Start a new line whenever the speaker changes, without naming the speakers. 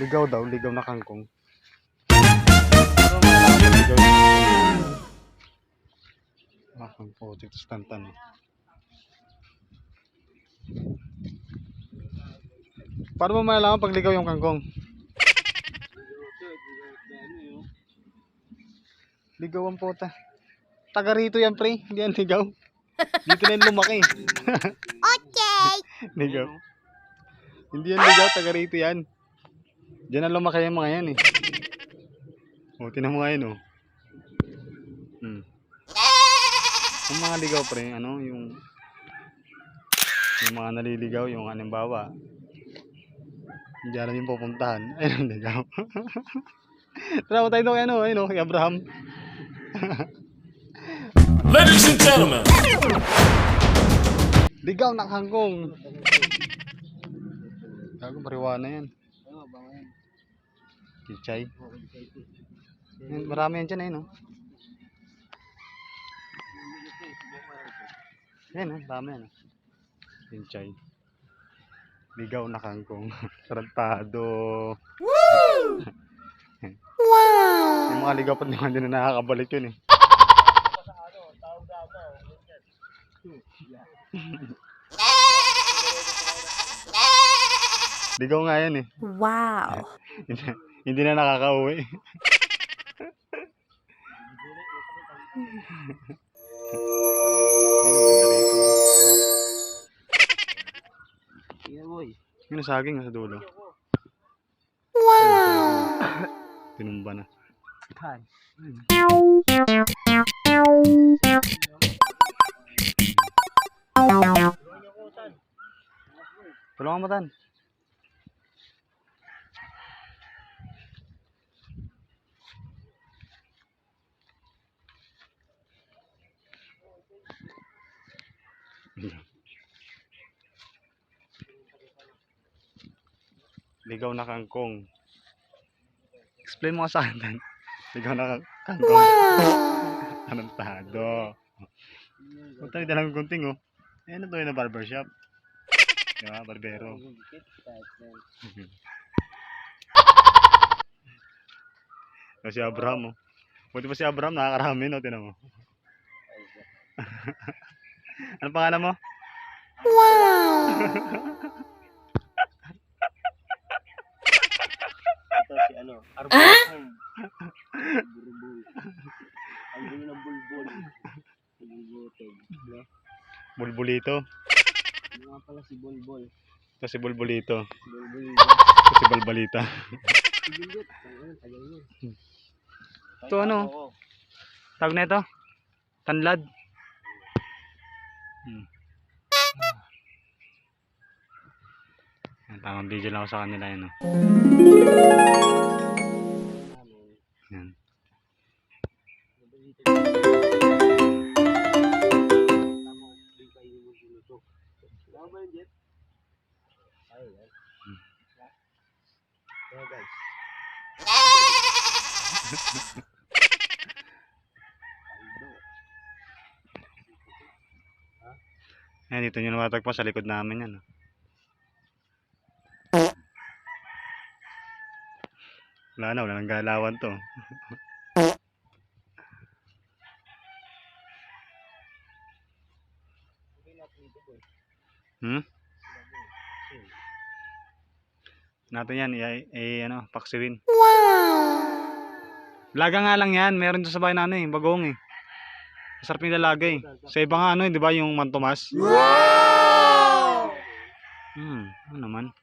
Ligaw daw, ligaw na kangkong. Pero malaman ligaw yung makang putik, tapos tantan. Paano mo malalaman pag ligaw yung kangkong? Ligaw ang puta. Taga rito yan, pre. Hindi yan ligaw. Dito na yung lumaki.
Okay.
Ligaw. Hindi yan ligaw, taga rito yan. Diyan na lumaki yung mga yan eh. O, tinan mo nga yun, oh. Yung mga ligaw, pre, ano, yung mga naliligaw, yung halimbawa, hindi alam yung pupuntahan. Ayun, ligaw. Tara mo tayo doon, ano, ayun, kay Abraham.
Ladies and gentlemen,
Ligaw na kangkong. Gago, marijuana yan. Kichay. Marami yan dyan, ayun, oh. Ayan, oh, dami yan, oh. Kichay. Ligaw na kangkong. Tarantado.
Woo! Wow!
Yung mga ligaw pa naman din na nakakabalik yun, eh. Ligaw nga yan, eh.
Wow!
Hindi na nakakauwi. Yung nasaging sa dulo.
Wow!
Tinumba na. Tulungan mo, Tan. Ligaw na kangkong. Explain mo nga sa akin, Tan. Ligaw na kangkong. Anong tado? Punta rin dalang gunting, oh. Eh, ano to yun na barbershop? Diba, barbero. Si Abraham, oh. Buti pa si Abraham, nakakarami, no? Tinan mo. Anong pangalan mo?
Wow!
Ito si ano, Arbol. Burbul. Ang gulo ng bulbul. Bulbutog.
Bulbulito.
Ano nga pala si Bulbul?
Ito si Bulbulito.
Bulbul.
Ito si Balbalita.
Si Bulbut. Ang tagal niya.
Ito ano? Tawag na ito? Tanlad. Tamang video lang ako sa kanila yun, oh. Yan. Ayan, dito nyo namatagpa sa likod namin yan, oh. Wala nang galawan to. Natin yan, ano, paksiwin.
Wow!
Laga nga lang yan, meron dyan sa bahay na ano, bagong, eh. Masarap yung lalaga, eh. Sa iba nga ano, di ba, yung Mantomas?
Wow!
Ano naman.